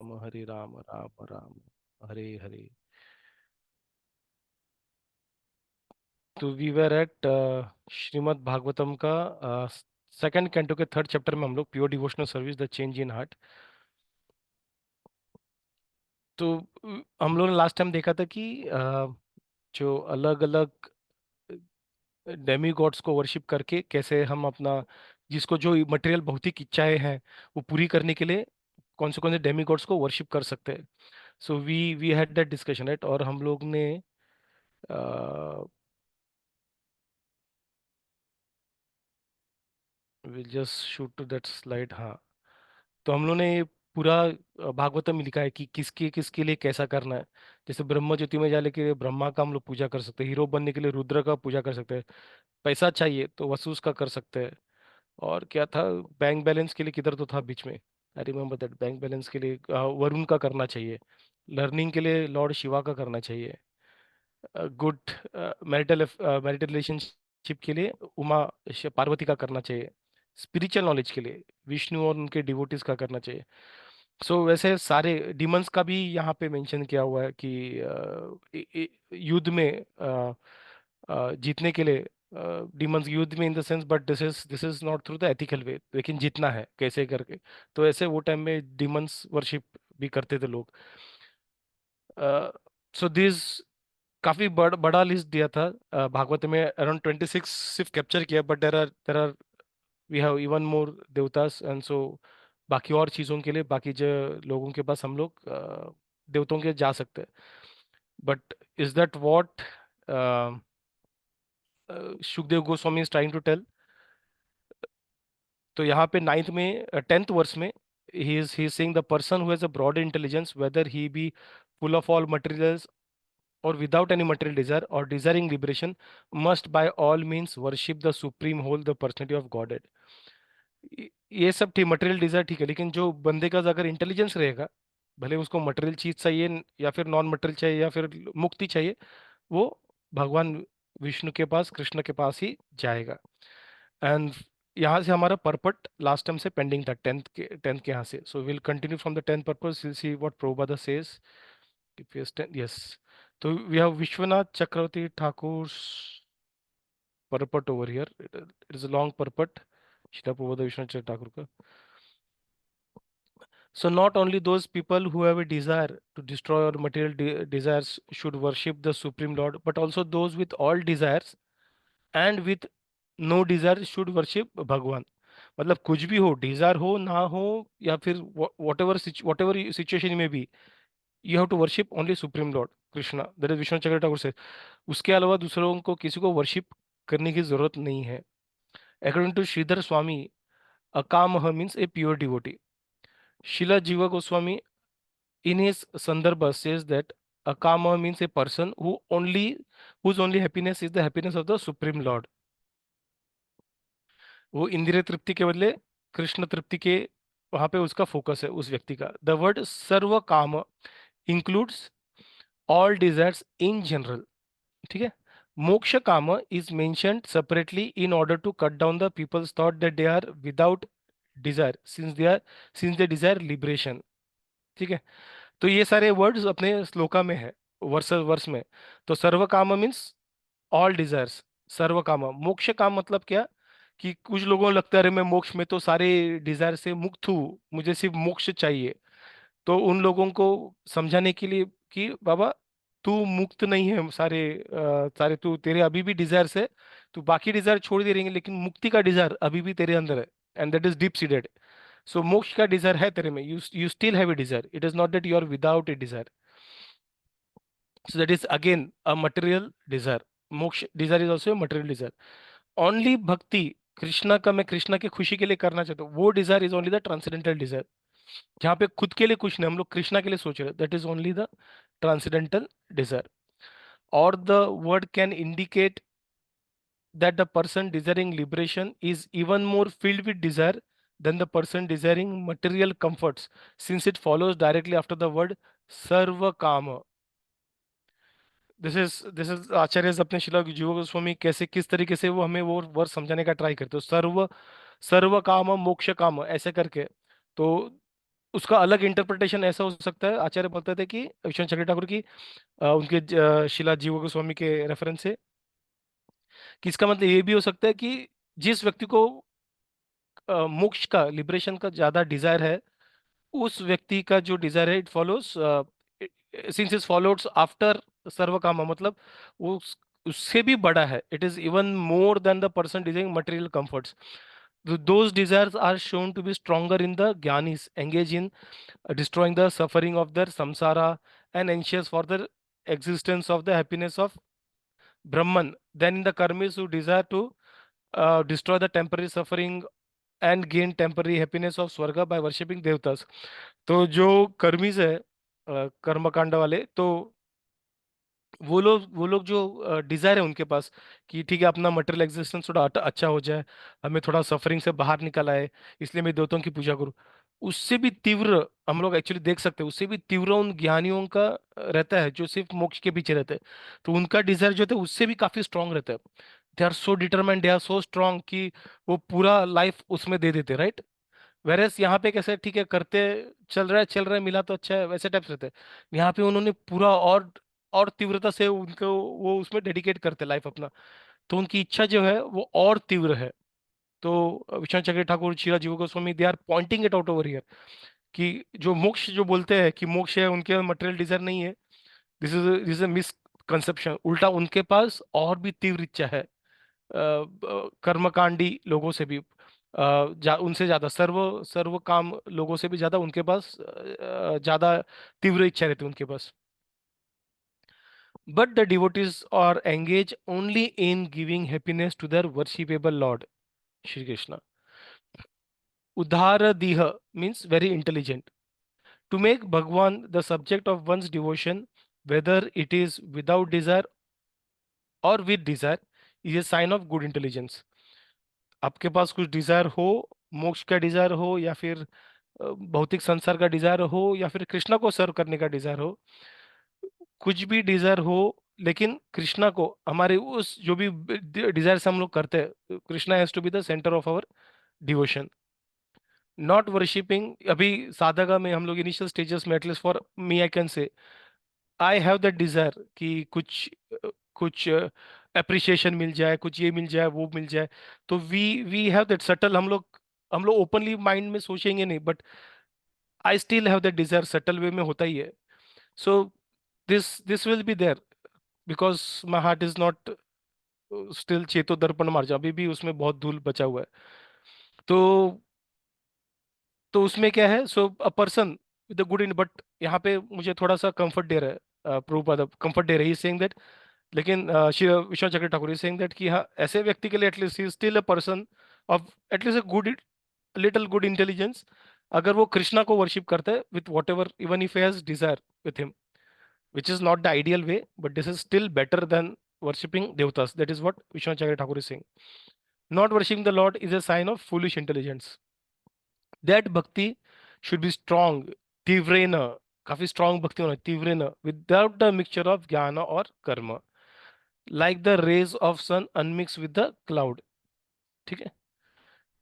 हरे राम राम राम हरे हरे। तो we were at Srimad Bhagavatam का second canto के थर्ड चैप्टर में हम लोग pure devotional service the change in heart. तो हम लोगों ने लास्ट टाइम देखा था कि जो अलग अलग डेमी गॉड्स को वर्शिप करके कैसे हम अपना जिसको जो मटेरियल भौतिक इच्छाएं हैं वो पूरी करने के लिए कौन से डेमी गॉड्स को वर्शिप कर सकते हैं। So we had that discussion right. और हम लोग ने will just shoot to that slide. हाँ, तो हम लोगों ने ये पूरा भागवतम में लिखा है कि किसके किसके लिए कैसा करना है। जैसे ब्रह्म ज्योति में जाने के लिए ब्रह्मा का हम लोग पूजा कर सकते हैं, हीरो बनने के लिए रुद्र का पूजा कर सकते हैं, पैसा चाहिए तो वसुस का कर सकते हैं। और क्या था, बैंक बैलेंस के लिए किधर तो था बीच में, I remember that, bank balance के लिए वरुण का करना चाहिए। लर्निंग के लिए लॉर्ड शिवा का करना चाहिए। गुड मैरिटल रिलेशनशिप के लिए पार्वती का करना चाहिए। स्पिरिचुअल नॉलेज के लिए विष्णु और उनके डिवोटीज का करना चाहिए। सो वैसे सारे डिमंस का भी यहाँ पे मेंशन किया हुआ है कि युद्ध में जीतने के लिए डिमंस युद्ध में in the sense, but this is not through the ethical way, लेकिन जीतना है कैसे करके। तो ऐसे वो टाइम में डिमंस वर्शिप भी करते थे लोग। सो दिस काफी बड़ा लिस्ट दिया था भागवत में, अराउंड 26 सिर्फ कैप्चर किया, but there are we have even more देवतास एंड सो बाकी और चीज़ों के लिए बाकी जो लोगों के पास हम लोग देवताओं के जा सकते हैं। But is that what Sukhdev Goswami is trying to tell? तो यहाँ पे नाइन्थ में 10th वर्स में ही is saying the person who has a broad intelligence whether he be full of all materials or without any material desire or desiring liberation must by all means worship the supreme whole the personality of godhead। ये सब ठीक, material desire ठीक है, लेकिन जो बंदे का अगर इंटेलिजेंस रहेगा, भले उसको मटेरियल चीज चाहिए या फिर नॉन मटेरियल चाहिए या फिर मुक्ति चाहिए, वो भगवान विष्णु के पास कृष्ण के पास ही जाएगा। एंड यहाँ से हमारा पर्पट लास्ट टाइम से पेंडिंग था, टेंथ के यहाँ से। So will continue from the tenth purport, will see what Prabhupada says. Yes, तो we have Vishwanath Chakravarti Thakur purport over here. It is a long purport, Srila Prabhupada Vishwanath Thakur ka. So not only those people who have a desire to destroy our material desires should worship the Supreme Lord, but also those with all desires and with no desire should worship भगवान। मतलब कुछ भी हो, Dzire हो ना हो, या फिर whatever situation में भी, you have to worship only Supreme Lord Krishna, that is Vishwanath Chakravarti Thakur से। उसके अलावा दूसरों को किसी को वर्शिप करने की जरूरत नहीं है। According to Sridhar Swami, Akamaha means a pure devotee. Srila Jiva Goswami in his Sandarbha says that Akamaha means a person whose only happiness is the happiness of the Supreme Lord. वो इंद्रिय तृप्ति के बदले कृष्ण तृप्ति के वहां पे उसका focus है उस व्यक्ति का। The word sarva kama includes all desires in general. ठीक है। Moksha kama is mentioned separately in order to cut down the people's thought that they are without desire since they desire liberation. ठीक है। तो ये सारे वर्ड्स अपने श्लोका में है, वर्स में। तो सर्व काम मीन्स ऑल डिजायर्स, सर्व काम। मोक्ष काम मतलब क्या, कि कुछ लोगों को लगता है अरे मैं मोक्ष में तो सारे डिजायर से मुक्त हूँ, मुझे सिर्फ मोक्ष चाहिए। तो उन लोगों को समझाने के लिए कि बाबा तू मुक्त नहीं है, सारे तू, तेरे अभी भी डिजायर्स है, तू बाकी डिजायर छोड़ दे रहेंगे लेकिन मुक्ति का डिजायर अभी भी तेरे अंदर है, and that is deep seated. So मोक्ष का डिजायर है तेरे में, you still have a desire, it is not that you are without a desire. So that is again a material desire. Moksha desire is also material desire. Only bhakti Krishna का, मैं कृष्णा की खुशी के लिए करना चाहता हूँ, वो desire is only the transcendental desire. जहाँ पे खुद के लिए कुछ नहीं, हम लोग कृष्णा के लिए सोच रहे हैं, that is only the transcendental desire. Or the word can indicate that the person desiring liberation is even more filled with desire than the person desiring material comforts, since it follows directly after the word सर्व काम। This is आचार्य अपने शिला जीव गोस्वामी कैसे किस तरीके से वो हमें वो वर्ड समझाने का ट्राई करते हो, सर्व सर्व काम मोक्ष काम ऐसे करके। तो उसका अलग इंटरप्रिटेशन ऐसा हो सकता है, आचार्य बोलते थे कि विश्वनाथ चक्रवर्ती ठाकुर की उनके शिला जीव गोस्वामी के रेफरेंस से, कि इसका मतलब ये भी हो सकता है कि जिस व्यक्ति को मोक्ष का, लिबरेशन का ज्यादा डिजायर है, उस व्यक्ति का जो डिजायर है, it follows, since is followed after सर्व कामा, मतलब वो उससे भी बड़ा है, it is even more than the person desiring material comforts. Those desires are shown to be stronger in the jnanis engage in destroying the suffering of their samsara and anxious for the existence of the happiness of Brahman than in the karmis who desire to destroy the temporary suffering and gain temporary happiness of स्वर्ग by worshipping देवतास. तो जो कर्मीज है, कर्मकांड वाले, तो वो लोग जो डिजायर है उनके पास कि ठीक है, अपना मटेरियल एग्जिस्टेंस थोड़ा अच्छा हो जाए, हमें थोड़ा सफरिंग से बाहर निकल आए, इसलिए मैं देवताओं की पूजा करूं, उससे भी तीव्र हम लोग एक्चुअली देख सकते हैं, उससे भी तीव्र उन ज्ञानियों का रहता है जो सिर्फ मोक्ष के पीछे रहते हैं. तो उनका डिजायर जो होता है उससे भी काफी स्ट्रांग रहता है. They are so determined, they are so strong कि वो पूरा लाइफ उसमें दे देते, राइट. वेरएस यहाँ पे कैसे, ठीक है करते, चल रहा है, मिला तो अच्छा है, वैसे टाइप्स रहते हैं. यहाँ पे उन्होंने पूरा और तीव्रता से उनको वो उसमें डेडिकेट करते लाइफ अपना. तो उनकी इच्छा जो है वो और तीव्र है. तो Vishwanath Chakravarti Thakur, Srila Jiva Goswami, they are pointing it out over here कि जो मोक्ष जो बोलते हैं कि मोक्ष है, उनके मटेरियल डिजायर नहीं है. This is misconception. उल्टा उनके पास और भी तीव्र इच्छा है, कर्मकांडी लोगों से भी, उनसे ज्यादा सर्व सर्व काम लोगों से भी ज्यादा उनके पास ज्यादा तीव्र इच्छा रहती है उनके पास. But the devotees are engage only in giving happiness to their worshipable lord Shri Krishna. उदार दीह means very intelligent. To make Bhagavan the subject of one's devotion, whether it is without desire or with desire, is a sign of good intelligence. आपके पास कुछ Dzire हो, मोक्ष का Dzire हो, या फिर भौतिक संसार का डिजायर हो, या फिर कृष्णा को सर्व करने का डिजायर हो, कुछ भी डिजायर हो, लेकिन कृष्णा को, हमारे उस जो भी डिजायर से हम लोग करते हैं, Krishna has to be the centre of our devotion. Not worshipping, अभी साधका में हम लोग इनिशियल स्टेजेस में, at least for me I can say, I have that Dzire कि कुछ अप्रिसिएशन मिल जाए, कुछ ये मिल जाए, वो मिल जाए. तो वी हैव दैट सटल, हम लोग ओपनली माइंड में सोचेंगे नहीं, but I still have that desire, subtle way में होता ही है. So this will be there because my heart is not still चेतो दर्पण मार्जा, अभी भी उसमें बहुत धूल बचा हुआ है. तो उसमें क्या है, so a person with a good in, but यहाँ पे मुझे थोड़ा सा कंफर्ट दे रहा है प्रभुपाद, कंफर्ट दे रहा है सेइंग दैट, लेकिन Shri Vishwanath Chakravarti Thakur is saying that कि हाँ, ऐसे व्यक्ति के लिए at least he still a person of at least a good, little good intelligence, अगर वो कृष्णा को वर्शिप करता है with whatever, even if has desire with him, which is not the ideal way, but this is still better than worshipping devatas. That is what Vishwanath Chakravarti Thakur is saying. Not worshipping the Lord is a sign of foolish intelligence. That bhakti should be strong, tivrena, काफी strong भक्ति होना, tivrena, without the mixture of jnana or karma, like the rays of sun unmixed with the cloud. ठीक है.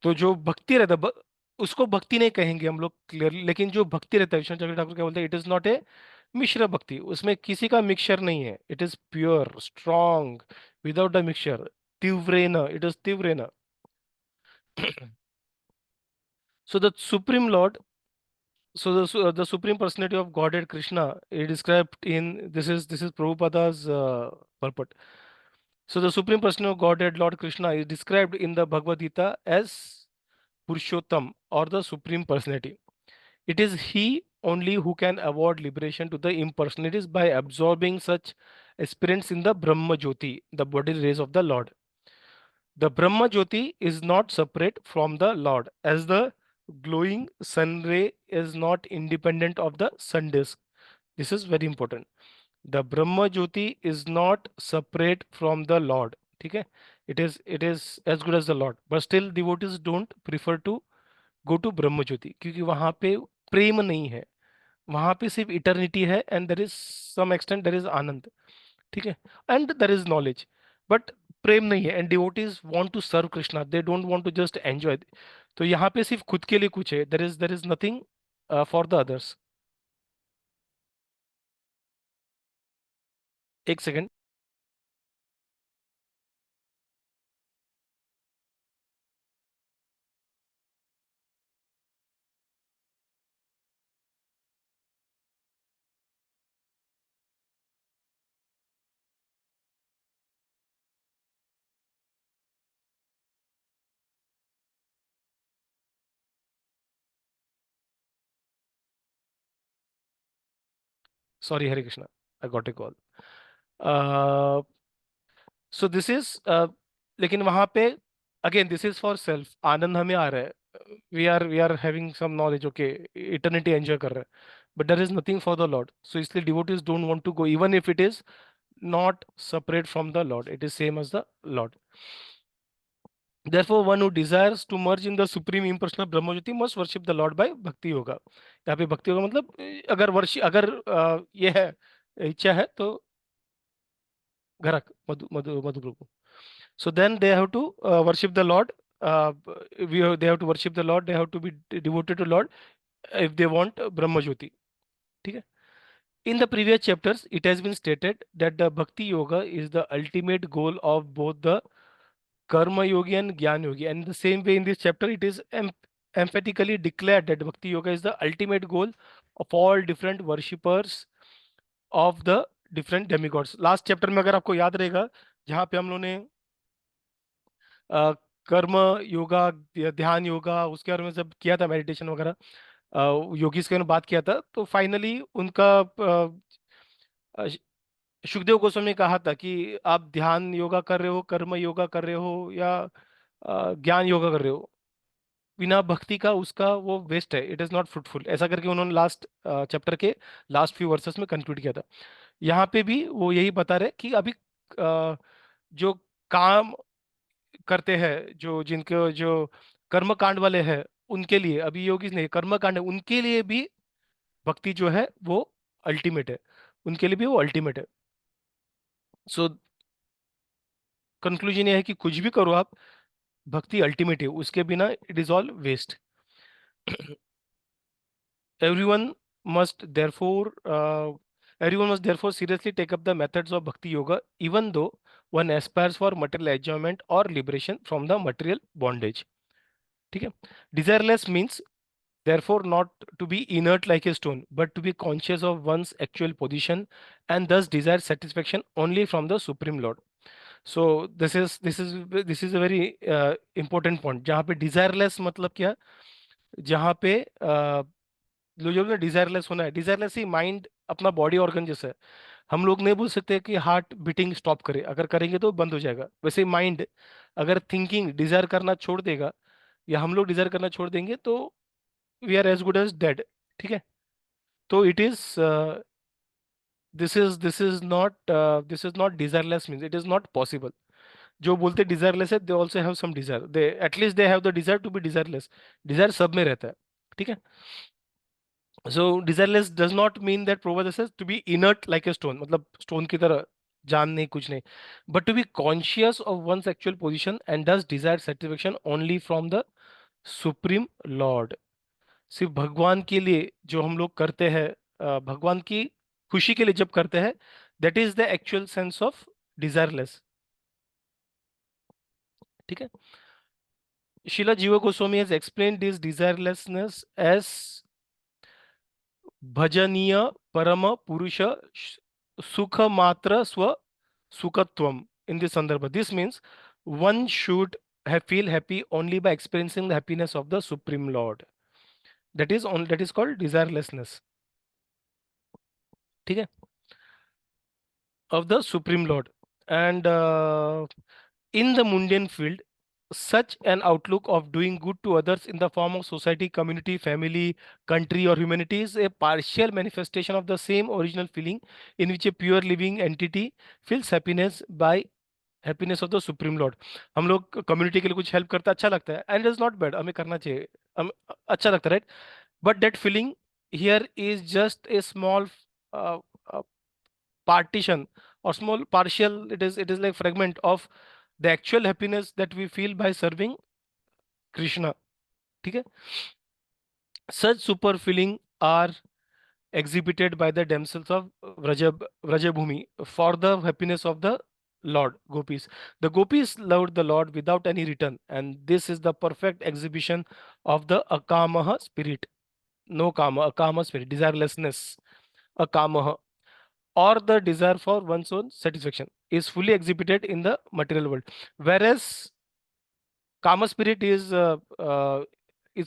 तो जो भक्ति रहता है, उसको भक्ति नहीं कहेंगे हम लोग क्लियरली, लेकिन जो भक्ति रहता है, विश्वनाथ चक्रवर्ती ठाकुर क्या बोलते हैं, it is not a mishra bhakti, उसमें किसी का मिक्सचर नहीं है, it is pure strong without the mixture, तीव्रेन, इट इज तीव्रेन. So the supreme lord, the supreme personality of Godhead Krishna is described in, this is Prabhupada's purport. So the supreme personality of Godhead Lord Krishna is described in the Bhagavad Gita as Purushottam, or the supreme personality. It is he only who can award liberation to the impersonalities by absorbing such aspirants in the Brahma Jyoti, the body rays of the Lord. The Brahma Jyoti is not separate from the Lord, as the glowing sun ray is not independent of the sun disk. This is very important. The Brahma Jyoti is not separate from the Lord. ठीक है. It is as good as the Lord, but still devotees don't prefer to go to Brahma Jyoti, क्योंकि वहां पे प्रेम नहीं है, वहां पे सिर्फ इटर्निटी है, and there is some extent there is आनंद. ठीक है. And there is knowledge, but प्रेम नहीं है. And devotees want to serve Krishna, they don't want to just enjoy. तो यहाँ पे सिर्फ खुद के लिए कुछ है, there is nothing for the others. एक second. Sorry Hare Krishna, I got a call. So this is, लेकिन वहां पे again this is for self, आनंद हमें आ रहा है, we are having some knowledge, okay, eternity enjoy कर रहे हैं, but there is nothing for the lord. So इसलिए devotees don't want to go even if it is not separate from the Lord. It is same as the Lord. Therefore, one who desires to merge in the supreme impersonal Brahmajyoti must worship the Lord by Bhakti Yoga. यहाँ पे भक्ति योगा मतलब अगर ये है, इच्छा है तो घरक मधु मधु मधु प्रभु। So then they have to worship the Lord. They have to worship the Lord. They have to be devoted to Lord if they want Brahma Jyoti. ठीक है? In the previous chapters, it has been stated that the Bhakti Yoga is the ultimate goal of both the Karma Yogi and Gyan Yogi. And in the same way, in this chapter, it is emphatically declared that Bhakti Yoga is the ultimate goal of all different worshippers of the different demigods. Last chapter में अगर आपको याद रहेगा, जहाँ पे हम लोगों ने अ, कर्म योगा, ध्यान योगा, उसके बारे में जब किया था, मेडिटेशन वगैरह, योगीज के बारे में बात किया था, तो फाइनली उनका अ, सुखदेव गोस्वामी ने कहा था कि आप ध्यान योगा कर रहे हो, कर्म योगा कर रहे हो, या ज्ञान योगा कर रहे हो, बिना भक्ति का उसका वो वेस्ट है, इट इज नॉट फ्रूटफुल, ऐसा करके उन्होंने लास्ट चैप्टर के लास्ट फ्यू वर्सेस में कंक्लूड किया था। यहाँ पे भी वो यही बता रहे कि अभी जो काम करते हैं, जो जिनके जो कर्म कांड वाले हैं, उनके लिए अभी योगी नहीं, कर्म कांड है उनके लिए भी भक्ति जो है वो अल्टीमेट है, उनके लिए भी वो अल्टीमेट है। सो कंक्लूजन ये है कि कुछ भी करो आप, भक्ति अल्टीमेट है, उसके बिना it is all waste. Everyone must therefore uh, everyone must therefore seriously take up the methods of bhakti yoga, even though one aspires for material enjoyment or liberation from the material bondage. ठीक है? Desireless means therefore not to be inert like a stone, but to be conscious of one's actual position and thus desire satisfaction only from the Supreme Lord. So this is a very important point. जहाँ पे desireless मतलब क्या? जहाँ पे जो ना desireless होना है, डिजायरलेस ही माइंड अपना बॉडी ऑर्गन जैसा है। हम लोग नहीं बोल सकते कि हार्ट बीटिंग स्टॉप करे, अगर करेंगे तो बंद हो जाएगा, वैसे माइंड अगर थिंकिंग डिजायर करना छोड़ देगा, या हम लोग डिजायर करना छोड़ देंगे, तो we are as good as dead. ठीक है? तो it is this is not desireless means it is not possible. जो बोलते डिजायरलेस है, they also have some desire, they at least they have the desire to be desireless. Desire सब में रहता है। ठीक है? So desireless does not mean that Prabhupada says to be inert like a stone, मतलब stone की तरह जान नहीं कुछ नहीं, but to be conscious of one's actual position and thus desire satisfaction only from the supreme Lord. सिर्फ भगवान के लिए जो हम लोग करते हैं, भगवान की खुशी के लिए जब करते हैं, that is the actual sense of desireless. ठीक है? Srila Jiva Goswami has explained this desirelessness as भजनीय परम पुरुष सुख मात्र स्व सुखत्वम in this sandarbha. This means one should feel happy only by experiencing the happiness of the Supreme Lord. That is called desirelessness. ठीक है? Of the Supreme Lord. And in the mundane field, such an outlook of doing good to others in the form of society, community, family, country, or humanity is a partial manifestation of the same original feeling in which a pure living entity feels happiness by happiness of the supreme lord. हम लोग community के लिए कुछ help करते हैं, अच्छा लगता है, एंड इज नॉट बैड, हमें करना चाहिए, हम अच्छा लगता है, right? But that feeling here is just a small partition or small partial, it is like fragment of the actual happiness that we feel by serving Krishna. ठीक है? Such super feeling are exhibited by the damsels of Vrajabhumi for the happiness of the Lord gopis. The gopis loved the Lord without any return, and this is the perfect exhibition of the akamaha spirit. No kama, akama spirit, desirelessness, akamaha, or the desire for one's own satisfaction is fully exhibited in the material world, whereas kama spirit is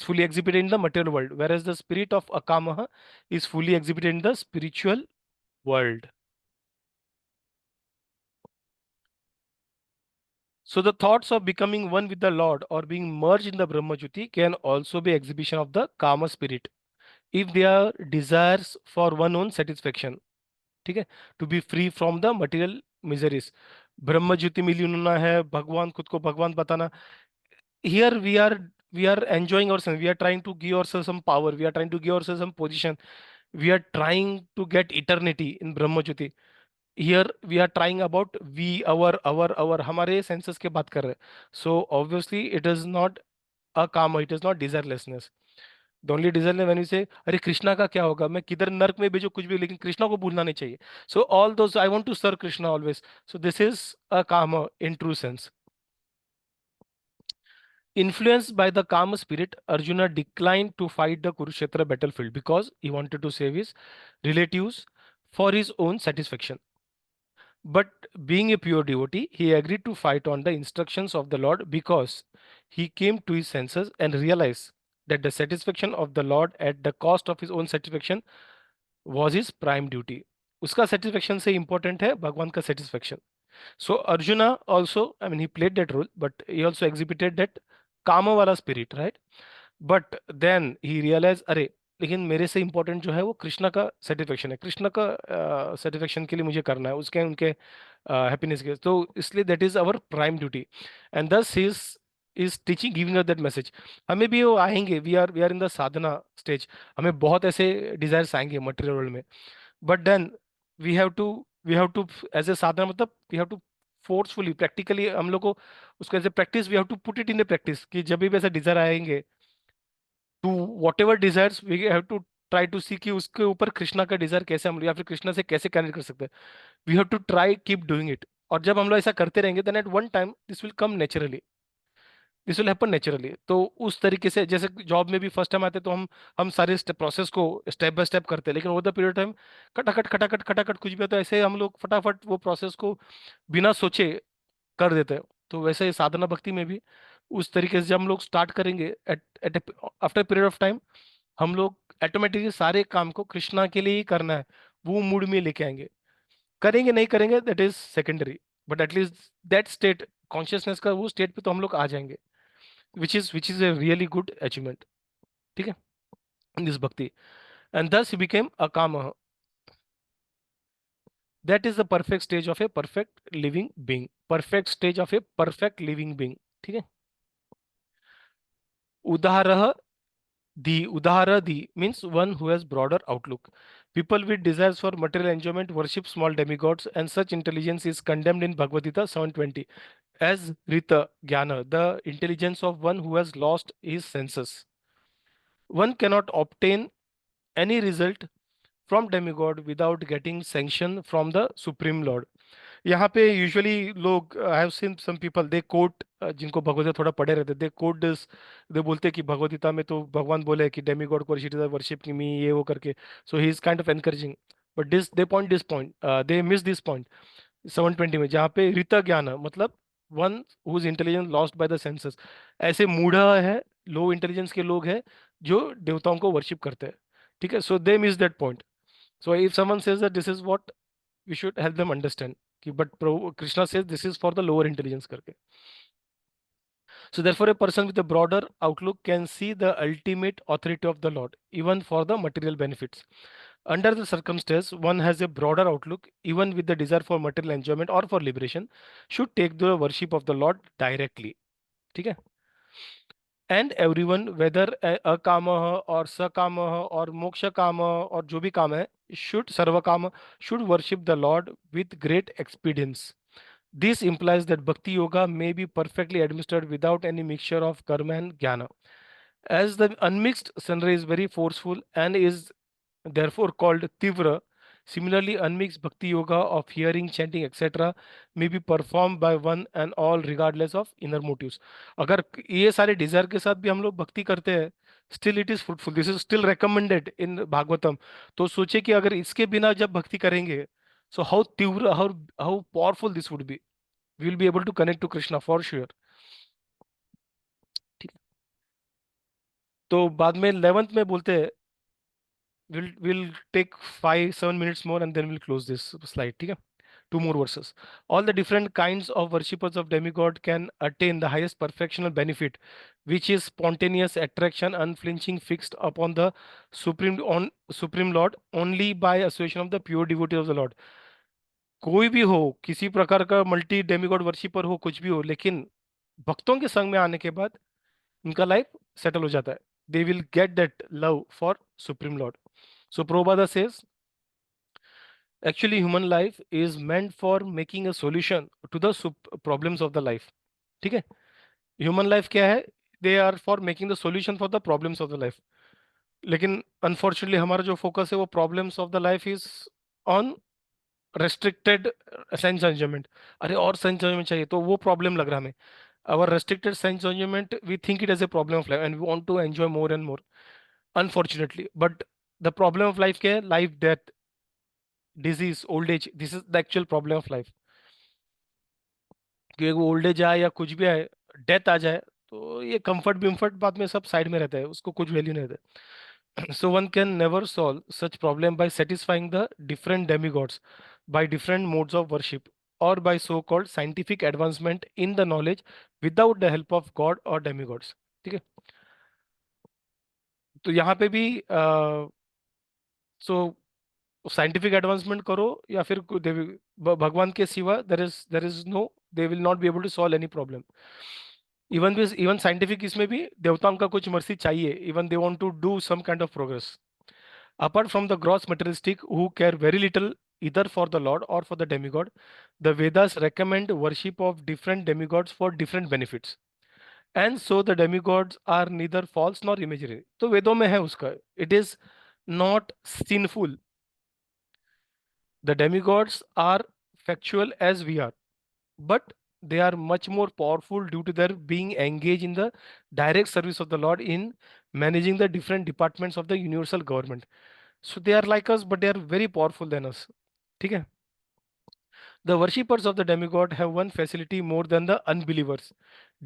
fully exhibited in the material world, whereas the spirit of akamaha is fully exhibited in the spiritual world. So the thoughts of becoming one with the Lord or being merged in the Brahmajyoti can also be exhibition of the kama spirit if they are desires for one own satisfaction. ठीक है, to be free from the material miseries. ब्रह्म ज्योति में लीन होना है, भगवान खुद को भगवान बताना. Here we are enjoying ourselves. We are trying to give ourselves some power. We are trying to give ourselves some position. We are trying to get eternity in Brahma Jyoti. Here we are trying about we, our हमारे senses के बात कर रहे हैं. So obviously it is not a karma. It is not desirelessness. The only desire when you say अरे कृष्णा का क्या होगा, मैं किधर नर्क में भेजो कुछ भी, लेकिन कृष्णा को भूलना नहीं चाहिए. So all those I want to serve Krishna always. So this is a karma in true sense. Influenced by the calm spirit, Arjuna declined to fight the Kurukshetra battlefield because he wanted to save his relatives for his own satisfaction. But being a pure devotee, he agreed to fight on the instructions of the Lord because he came to his senses and realized that the satisfaction of the Lord at the cost of his own satisfaction was his prime duty. उसका satisfaction से important है भगवान का satisfaction. So Arjuna also, I mean, he played that role, but he also exhibited that kama wala spirit, right? But then he realize अरे लेकिन मेरे से important जो है वो कृष्णा का सेटिस्फेक्शन है, कृष्णा का सेटिस्फेक्शन के लिए मुझे करना है, उसके उनके हैप्पीनेस के, तो इसलिए that is our prime duty. And this is teaching giving us that message. हमें भी वो आएंगे, we are in the sadhana stage, हमें बहुत ऐसे डिजायर्स आएंगे मटेरियल वर्ल्ड में, but then we have to as a sadhana मतलब we have to forcefully practically हम लोग को उसको as a practice we have to put it in the practice कि जब भी ऐसा डिजायर आएंगे to whatever desires we have to try to see कि उसके ऊपर कृष्णा का डिजायर कैसे हम, या फिर कृष्णा से कैसे कनेक्ट कर सकते हैं. We have to try keep doing it. और जब हम लोग ऐसा करते रहेंगे then at one time this will come naturally, this will happen naturally. तो उस तरीके से जैसे जॉब में भी फर्स्ट टाइम आते हैं तो हम सारे प्रोसेस को स्टेप बाय स्टेप करते हैं, लेकिन ओवर द पीरियड टाइम खटाखट खटाखट खटाखट कुछ भी होता है ऐसे हम लोग फटाफट वो प्रोसेस को बिना सोचे कर देते हैं. तो वैसे ही साधना भक्ति में भी उस तरीके से जब हम लोग स्टार्ट करेंगे at at after period of time हम लोग ऑटोमेटिकली सारे काम को कृष्णा के लिए ही करना है वो मूड में लेके आएंगे. करेंगे नहीं करेंगे that is secondary, but at least that state consciousness का वो स्टेट पे तो हम लोग आ जाएंगे, which is a really good achievement. ठीक है, इन दिस भक्ति. एंड दस ही बिकेम अ काम. That is the perfect stage of a perfect living being, perfect stage of a perfect living being. ठीक है. उदाहरह the means one who has broader outlook. People with desires for material enjoyment worship small demigods, and such intelligence is condemned in Bhagavad Gita 7:20 as Rita Jnana, the intelligence of one who has lost his senses. One cannot obtain any result from demigod without getting sanction from the Supreme Lord. यहाँ पे usually लोग I have seen some people they quote, जिनको भगवत गीता थोड़ा पढ़े रहते दे coat this, दे बोलते हैं कि भगवत गीता में तो भगवान बोले कि डेमी गॉड को वर्शिप मी ये वो करके, so he is kind of encouraging. But this point they miss this point 7:20 में जहाँ पे ऋत ज्ञान मतलब one whose intelligence lost by the senses. ऐसे मूढ़ा है, लो इंटेलिजेंस के लोग हैं जो देवताओं को वर्शिप करते हैं. ठीक है, so they miss that point. So if someone says that this is what we should help them understand कि but Krishna says this is for the lower intelligence करके. So therefore a person with a broader outlook can see the ultimate authority of the Lord even for the material benefits. Under the circumstance, one has a broader outlook even with the desire for material enjoyment or for liberation should take the worship of the Lord directly. ठीक है. And everyone weather अकाम और सकाम और मोक्ष काम और जो भी काम है शुड सर्व काम should worship the lord with great expedience. This implies that bhakti yoga may be perfectly administered without any mixture of karma and jnana. As the unmixed sunray is very forceful and is therefore called Tivra. Similarly, unmixed bhakti yoga of hearing, chanting, etc. may be performed by one and all regardless of inner motives. अगर ये सारे Dzire के साथ भी हम लोग भक्ति करते हैं, still it is fruitful, this is still recommended in Bhagavatam. तो सोचे कि अगर इसके बिना जब भक्ति करेंगे, सो हाउ तीव्र, how powerful this would be. We will be able to connect to Krishna for sure. ठीक है. तो बाद में 11th में बोलते हैं, we'll take 5-7 minutes more and then we'll close this slide. ठीक है. Two more verses. All the different kinds of worshippers of demigod can attain the highest perfectional benefit, which is spontaneous attraction, unflinching, fixed upon the supreme Lord, only by association of the pure devotee of the Lord. कोई भी हो, किसी प्रकार का multi demigod worshipper हो, कुछ भी हो, लेकिन भक्तों के संग में आने के बाद उनका लाइफ सेटल हो जाता है. They will get that love for supreme lord. So Prabhupada says, actually human life is meant for making a solution to the problems of the life. ठीक है. ह्यूमन लाइफ क्या है? They are for making the solution for the problems of the life. लेकिन unfortunately हमारा जो focus है वो problems of the life is on restricted sense enjoyment. अरे और सेंस एंजॉयमेंट चाहिए, तो वो प्रॉब्लम लग रहा है हमें. our restricted sense enjoyment, we think it as a problem of life and we want to enjoy more and more, unfortunately. But the problem of life क्या है? Life, death, disease, old age, this is the actual problem of life. कि वो old age आए या कुछ भी आए, death आ जाए, तो ये कंफर्ट बिम्फर्ट बाद में सब साइड में रहता है, उसको कुछ वैल्यू नहीं रहता. So one can never solve such problem by satisfying the different demigods by different modes of worship और by so called scientific advancement in the knowledge without the help of god और demigods. ठीक है. तो यहाँ पे भी सो scientific advancement करो या फिर भगवान के सिवा there is no, they will not be able to solve any problem. Even scientific इसमें भी देवताओं का कुछ मर्सी चाहिए, even they want to do some kind of progress. Apart from the gross materialistic who care very little either for the lord or for the demigod, the vedas recommend worship of different demigods for different benefits, and so the demigods are neither false nor imaginary. तो वेदों में है उसका, it is not sinful. The demigods are factual as we are, but they are much more powerful due to their being engaged in the direct service of the Lord in managing the different departments of the universal government. So they are like us, but they are very powerful than us. ठीक है. The worshippers of the demigod have one facility more than the unbelievers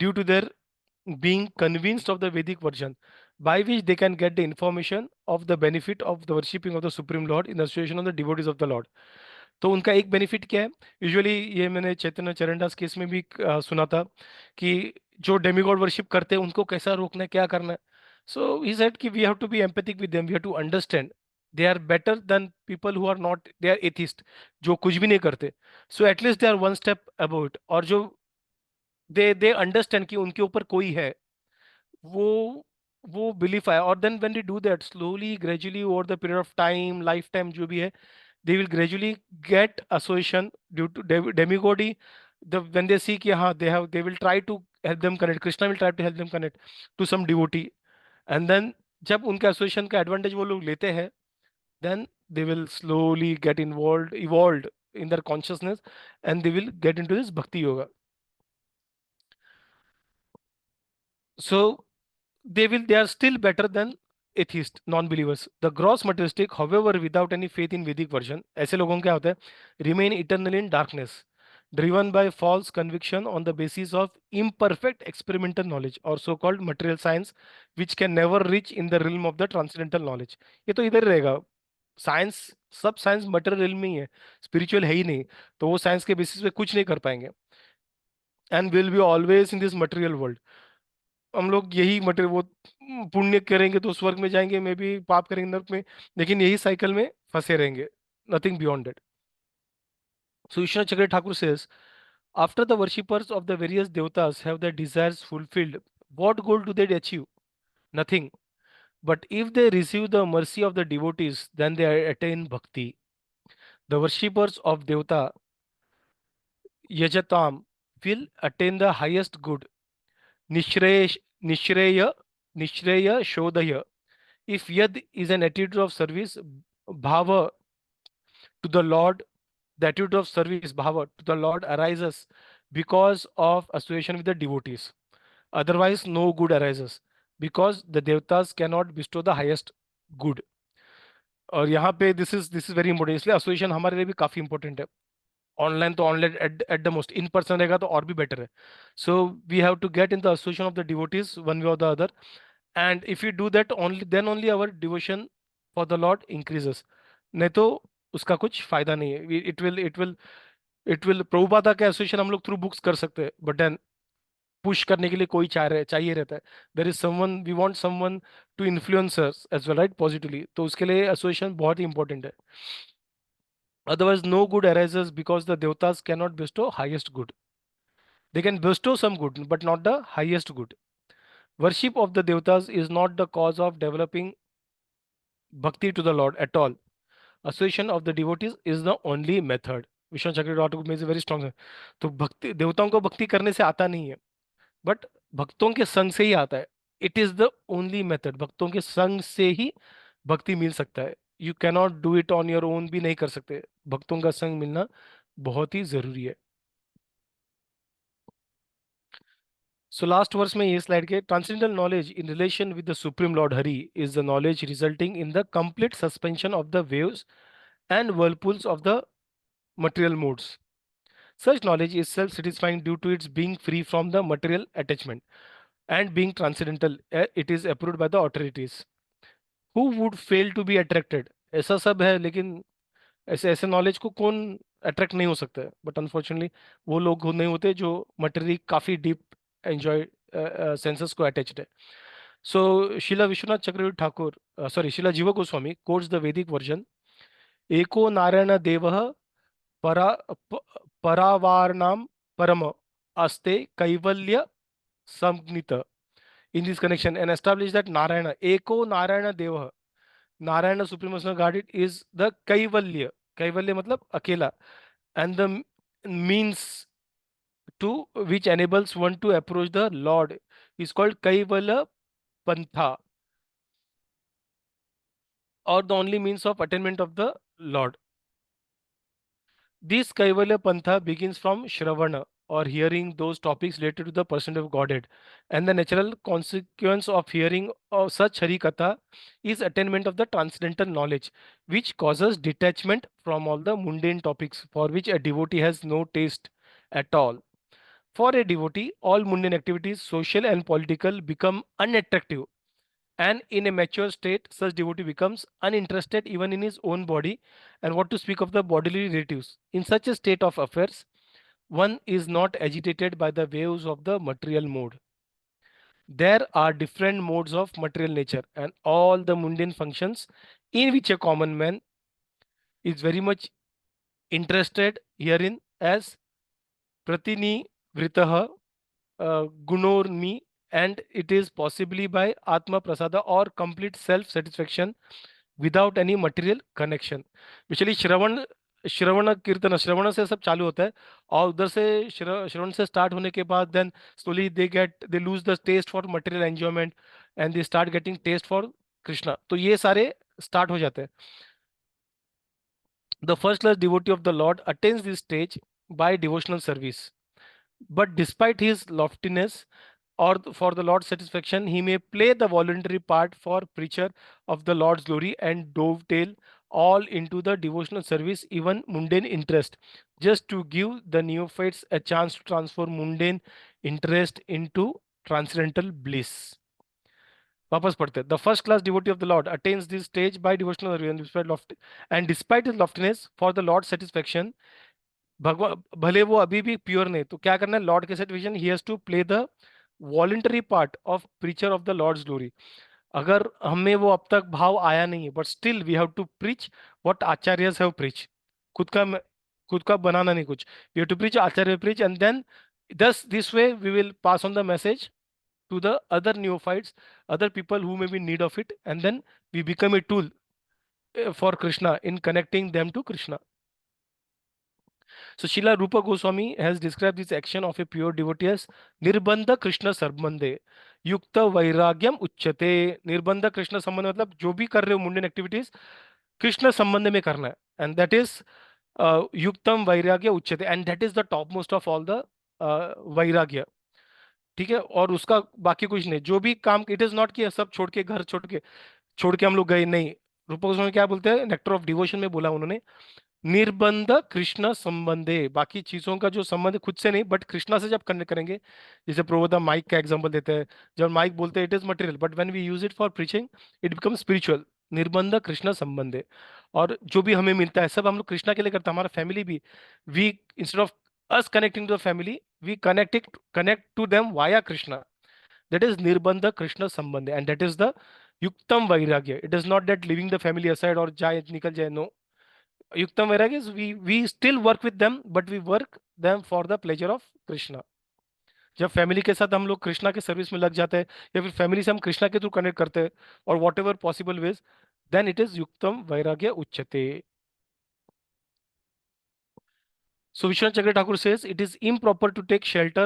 due to their being convinced of the Vedic version, by which they can get the information of the benefit of the worshipping of the Supreme Lord in association of the devotees of the Lord. तो उनका एक benefit क्या है? Usually ये मैंने चैतन्य Charandas case में भी सुना था कि जो डेमिगॉड वर्शिप करते हैं उनको कैसा रोकना है, क्या करना है. सो ही सेड कि we have to be empathic with them, we have to understand they are better than people who are not, they are atheist, जो कुछ भी नहीं करते. So at least they are one step above it. और जो they understand कि उनके ऊपर कोई है, वो वो बिलीफ आया. और then when they do that slowly gradually over the period of time, life time जो भी है, they will gradually get association due to demigod. When they see कि हाँ they will try to help them connect, Krishna will try to help them connect to some devotee, and then जब उनके association का advantage वो लोग लेते हैं, then they will slowly get evolved in their consciousness, and they will get into this bhakti yoga. So they are still better than atheist, non-believers. The gross materialistic, however, without any faith in Vedic version, ऐसे लोगों को क्या होता है? Remain eternally in darkness, driven by false conviction on the basis of imperfect experimental knowledge or so-called material science, which can never reach in the realm of the transcendental knowledge. ये तो इधर रहेगा. साइंस, सब science material real में ही है, spiritual है ही नहीं. तो वो साइंस के बेसिस पे कुछ नहीं कर पाएंगे, and will be always in this material world. हम लोग यही मटेरियल, वो पुण्य करेंगे तो स्वर्ग में जाएंगे, मे बी पाप करेंगे नरक में, लेकिन यही साइकिल में फंसे रहेंगे, नथिंग बियॉन्ड दैट. सो ईश्वर चक्र Thakur says, after the worshippers of the various devatas have their desires fulfilled, what goal do they achieve? Nothing. But if they receive the mercy of the devotees, then they attain bhakti. The worshippers of devata yajatam will attain the highest good, nishreya, nishreya nishreya shodhaya. If yad is an attitude of service, bhava to the Lord, the attitude of service, bhava to the Lord arises because of association with the devotees. Otherwise, no good arises because the devatas cannot bestow the highest good. और यहाँ पे this is very important, इसलिए association हमारे लिए भी काफी important है। Online तो online at the most, in person रहेगा तो और भी बेटर है। So we have to get in the association of the devotees one way और the other, and if you do that only then only our devotion for the lord increases. नहीं तो उसका कुछ फायदा नहीं है। इट विल प्रभुपादा का association हम लोग थ्रू बुक्स कर सकते हैं, बट देन पुश करने के लिए कोई चाहिए रहता है। There is someone, we want someone to influence us as well, right, positively, तो उसके लिए एसोसिएशन बहुत ही इंपॉर्टेंट है। Otherwise, no good arises because the devatas cannot bestow highest good. They can bestow some good, but not the highest good. Worship of the devatas is not the cause of developing bhakti to the Lord at all. Association of the devotees is the only method. Vishwanath Chakravarti में very strong है। तो भक्ति, देवताओं को भक्ति करने से आता नहीं है, बट भक्तों के संग से ही आता है। It is the only method, भक्तों के संग से ही भक्ति मिल सकता है। You cannot do it on your own, भी नहीं कर सकते। भक्तों का संग मिलना बहुत ही जरूरी है। सो लास्ट वर्स में ये स्लाइड के, transcendental knowledge in relation with the supreme Lord Hari is the knowledge resulting in the complete suspension of the waves and whirlpools of the material modes. Such knowledge is self-satisfying due to its being free from the material attachment and being transcendental. It is approved by the authorities. Who would fail to be attracted? ऐसा सब है, लेकिन ऐसे ऐसे knowledge को कौन attract नहीं हो सकता है, बट अनफॉर्चुनेटली वो लोग नहीं होते जो मटेरियली काफी डीप एंजॉय सेंसेस को अटैच्ड है। सो शिला विश्वनाथ चक्रवर्ती ठाकुर, सॉरी, शिला जीव गोस्वामी कोट्स द वैदिक वर्जन, एको नारायण देव परा प- परावारणाम परम अस्ते कैवल्य संज्ञित। In this connection, and establish that Narayana, Eko Narayana Deva, Narayana Supreme Personal Godhead is the Kaivalya. Kaivalya matlab अकेला, and the means to which enables one to approach the Lord is called Kaivalya Pantha, or the only means of attainment of the Lord. This Kaivalya Pantha begins from Shravana, or hearing those topics related to the person of Godhead. And the natural consequence of hearing of such Hari Katha is attainment of the transcendental knowledge, which causes detachment from all the mundane topics for which a devotee has no taste at all. For a devotee, all mundane activities, social and political, become unattractive, and in a mature state, such devotee becomes uninterested even in his own body, and what to speak of the bodily relatives. In such a state of affairs, one is not agitated by the waves of the material mode. There are different modes of material nature, and all the mundane functions in which a common man is very much interested herein as pratinivritah gunormi, and it is possibly by atma prasada or complete self satisfaction without any material connection. Basically श्रवण कीर्तन, श्रवण से सब चालू होता है, और उधर से श्रवण से स्टार्ट होने के बाद then slowly they lose the taste for material enjoyment, and they start getting taste for Krishna. तो ये सारे स्टार्ट हो जाते हैं। The first class devotee of the lord attains this stage by devotional service, but despite his loftiness or for the Lord's satisfaction, he may play the voluntary part for preacher of the Lord's glory and dovetail all into the devotional service, even mundane interest, just to give the neophytes a chance to transform mundane interest into transcendental bliss. वापस पढ़ते हैं, the first class devotee of the lord attains this stage by devotional and despite his लॉफ्टीनेस for the Lord satisfaction, भगवान भले वो अभी भी pure नहीं, तो क्या करना है, लॉर्ड के satisfaction he has to play the voluntary part of preacher of the lord's glory. अगर हमें वो अब तक भाव आया नहीं है, but still we have to preach what acharyas have preach. खुद का खुद का बनाना नहीं कुछ, we have to preach acharya preach, and then thus this way we will pass on the message to the other neophytes, other people who may be in need of it, and then we become a tool for Krishna in connecting them to Krishna. So Srila Rupa Goswami has described this action of a pure devotee as Nirbandha Krishna Sambandhe. युक्त वैराग्यम उच्यते। निर्बंध कृष्ण संबंध मतलब जो भी कर रहे हो मुंडन एक्टिविटीज कृष्ण संबंध में करना है, एंड दैट इज युक्तम वैराग्य उच्यते, and that is the top most of all the वैराग्य। ठीक है, और उसका बाकी कुछ नहीं, जो भी काम, इट इज नॉट कि सब छोड़ के, घर छोड़ के हम लोग गए, नहीं। रूप गोस्वामी क्या बोलते हैं, नेक्टर ऑफ डिवोशन में बोला उन्होंने, निर्बंध कृष्ण संबंधे, बाकी चीजों का जो संबंध खुद से नहीं बट कृष्णा से जब कनेक्ट करेंगे। जैसे प्रभुदा माइक का एग्जांपल देते हैं, जब माइक बोलते हैं it is material but when we use it for preaching it become spiritual. निर्बंध कृष्ण संबंधे, और जो भी हमें मिलता है सब हम लोग कृष्णा के लिए करते हैं। हमारा फैमिली भी, we instead of us connecting to the family, we connect to them via Krishna. That is निर्बंध कृष्ण संबंध, एंड दैट इज द युक्तम वैराग्य। It is not that living the family aside और जाए निकल जाए, नो। युक्तम वैराग्य is we still work with them but we work them for the pleasure of Krishna. जब फैमिली के साथ हम लोग कृष्णा के सर्विस में लग जाते हैं, या फिर फैमिली से हम कृष्णा के थ्रू कनेक्ट करते हैं, और whatever possible ways, then it is युक्तम वैराग्य उच्यते। So Vishwanath Chakra Thakur says it is improper to take shelter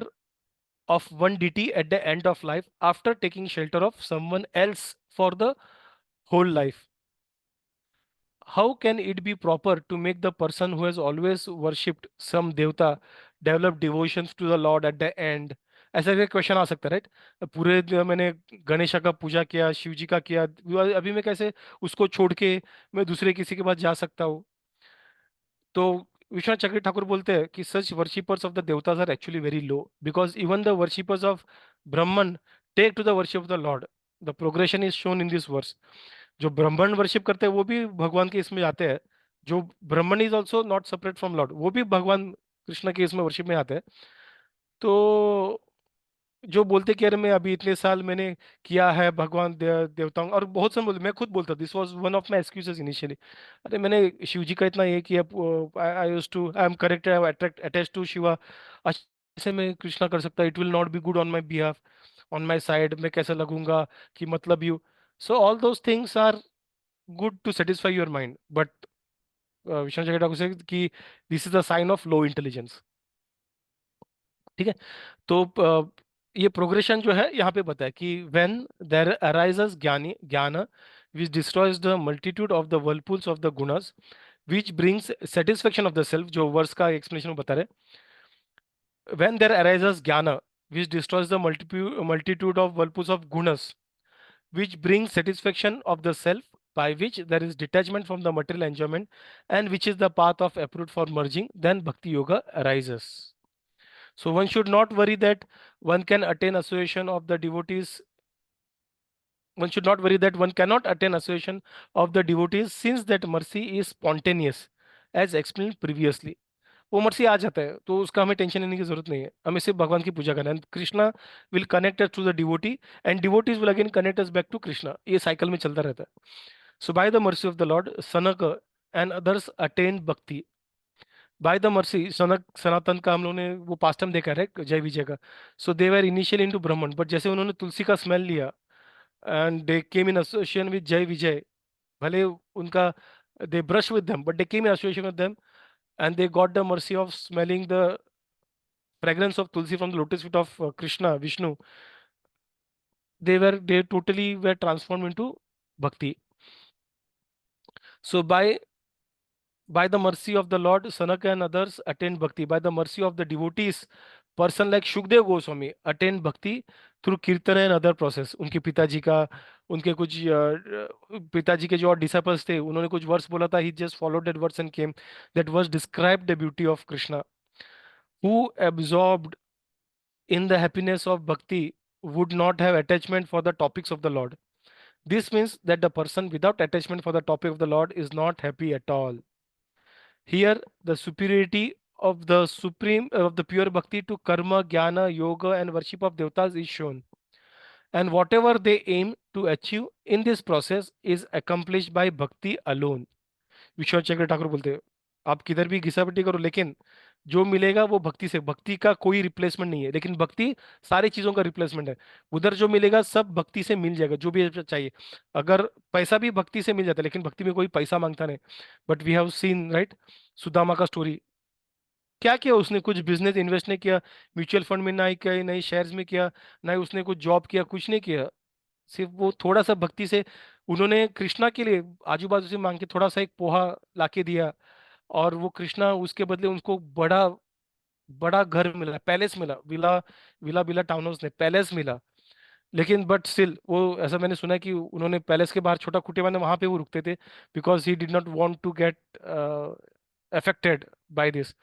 of one deity at the end of life after taking shelter of someone else for the whole life. How can it be proper to make the person who has always worshipped some devta develop devotions to the Lord at the end? ऐसा एक question आ सकता है, right? मैंने गणेश का पूजा किया, शिव जी का किया, अभी मैं कैसे उसको छोड़ के मैं दूसरे किसी के पास जा सकता हूँ? तो विश्वनाथ चक्र ठाकुर बोलते हैं कि सच वर्शिपर्स ऑफ द देवतास are actually very low, because even the worshippers of ब्राह्मण take to the worship of the lord. The progression is shown in this verse. जो ब्राह्मण वर्शिप करते हैं वो भी भगवान के इसमें आते हैं। जो ब्राह्मण is also not separate from Lord, वो भी भगवान कृष्ण के इसमें वर्शिप में आते हैं। तो जो बोलते कि अरे मैं अभी इतने साल मैंने किया है भगवान देवताओं, और बहुत से बोलते, मैं खुद बोलता, this was one of my excuses initially. अरे मैंने शिव जी का इतना ये किया, I used to, I am correct, I attract attach to Shiva, ऐसे मैं कृष्णा कर सकता, it will not be good on my behalf, on my side, मैं कैसे लगूंगा कि मतलब you. So all those things are good to satisfy your mind, but Vishwanath जगह ठाकुर से कि this is a sign of low intelligence. ठीक है, तो ये प्रोग्रेशन जो है यहाँ पे बताया कि व्हेन देयर अराइजेस ज्ञानी ज्ञान which destroys the multitude of the whirlpools of the गुणस which brings satisfaction of the self, जो वर्स का एक्सप्लेनेशन बता रहे, व्हेन देयर अराइजेस ज्ञान which destroys the multitude of whirlpools of गुणस which brings satisfaction of the self, by which there is detachment from the material enjoyment, and which is the path of approach for merging, then bhakti yoga arises. So one should not worry that one can attain association of the devotees. One should not worry that one cannot attain association of the devotees, since that mercy is spontaneous, as explained previously. वो mercy आ जाता है तो उसका हमें tension लेने की जरूरत नहीं है, हमें सिर्फ भगवान की पूजा करना है। Krishna will connect us to the devotee, and devotees will again connect us back to Krishna, ये साइकिल में चलता रहता है। So by the mercy of the lord Sanaka and others attain भक्ति। By the mercy Sanaka Sanatana का हम लोगों ने वो पास्ट टाइम देखा है जय विजय का। So they were initially into ब्राह्मण, बट जैसे उन्होंने तुलसी का स्मेल लिया and they came in association with Jaya Vijaya, भले उनका they brush with them but they came in association with them, and they got the mercy of smelling the fragrance of tulsi from the lotus feet of Krishna, Vishnu. They totally were transformed into bhakti. So by the mercy of the Lord, Sanaka and others attained bhakti. By the mercy of the devotees, person like Shukdev Goswami attained bhakti through kirtan and other process. उनके पिताजी का, उनके कुछ पिताजी के जो और disciples थे, उन्होंने कुछ वर्स बोला था, he just followed that verse and came. That verse described the beauty of Krishna, who absorbed in the happiness of bhakti would not have attachment for the topics of the Lord. This means that the person without attachment for the topic of the Lord is not happy at all. Here, the superiority of the supreme of the pure bhakti to karma, jnana, yoga, and worship of devatas is shown. And whatever they aim to achieve in this process is accomplished by bhakti alone. Vishwanath चक्र ठाकुर बोलते हैं, आप किधर भी घिसापिटी करो लेकिन जो मिलेगा वो भक्ति से, भक्ति का कोई रिप्लेसमेंट नहीं है, लेकिन भक्ति सारी चीजों का रिप्लेसमेंट है। उधर जो मिलेगा सब भक्ति से मिल जाएगा, जो भी चाहिए। अगर पैसा भी भक्ति से मिल जाता है, लेकिन भक्ति में कोई पैसा मांगता नहीं। But we have seen right Sudama का स्टोरी, क्या किया उसने? कुछ बिजनेस इन्वेस्ट नहीं किया, म्यूचुअल फंड में ना ही किया, ना ही शेयर्स में किया, ना ही उसने कुछ जॉब किया, कुछ नहीं किया। सिर्फ वो थोड़ा सा भक्ति से उन्होंने कृष्णा के लिए आजू बाजू से मांग के थोड़ा सा एक पोहा लाके दिया, और वो कृष्णा उसके बदले उनको बड़ा बड़ा घर मिला, पैलेस मिला, villa villa villa town house नहीं, पैलेस मिला। लेकिन बट स्टिल वो, ऐसा मैंने सुना है कि उन्होंने पैलेस के बाहर छोटा कुटीर में वहां पे वो रुकते थे, because he did not want to get affected by this.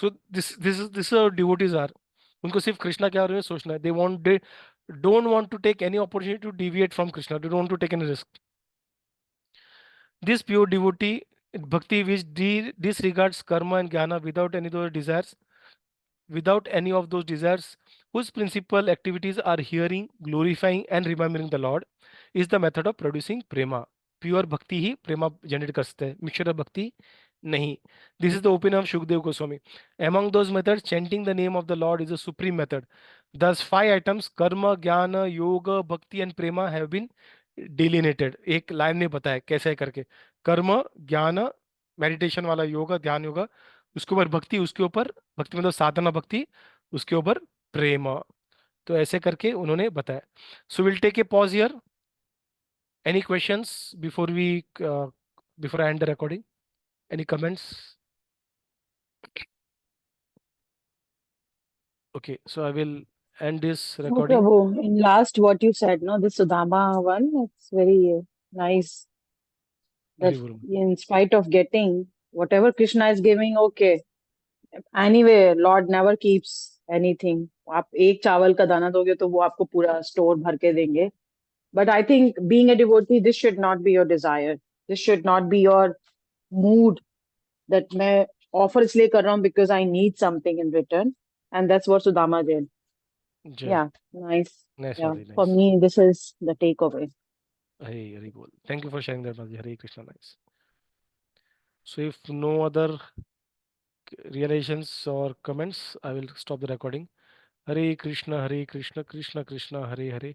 So this devotees are, उनको सिर्फ कृष्णा के बारे में सोचना है। They don't want to take any opportunity to deviate from Krishna, they don't want to take any risk. This pure devotee भक्ति which disregards karma and jnana without any other desires, without any of those desires, whose principal activities are hearing, glorifying, and remembering the Lord, is the method of producing prema. Pure भक्ति ही प्रेमा generate कर सकते हैं, mixture भक्ति नहीं। This is the opinion of Sukhdev Goswami. among those methods, chanting the name of the Lord is a supreme method. Thus 5 items कर्म ज्ञान योग भक्ति एंड प्रेमा हैव बीन डिलिनेटेड, एक लाइन में बताया कैसे करके। कर्म, ज्ञान, मेडिटेशन वाला योगा, ध्यान योगा, उसके ऊपर भक्ति, उसके ऊपर भक्ति मतलब साधना भक्ति, उसके ऊपर प्रेम। तो ऐसे करके उन्होंने बताया। So will take a pause here. Any questions before we, before I end the recording? Any comments? Okay, so I will end this No, recording. Prabhu. In last, what you said, no, this Sudama one, it's very nice that Hari बोल। in spite of getting whatever Krishna is giving, okay. Anyway, Lord never keeps anything. आप एक चावल का दाना दोगे तो वो आपको पूरा स्टोर भर के देंगे. But I think being a devotee, this should not be your desire. This should not be your mood that मैं offer इसलिए कर रहा हूँ because I need something in return. And that's what Sudama did. जय। Yeah, nice. Nice, Yeah, very for nice. me, this is the takeaway. Hari Hari बोल। Thank you for sharing that माजी। Hare Krishna. Nice. So if no other realizations or comments, I will stop the recording. Hare Krishna, Krishna Krishna, Hare Hare,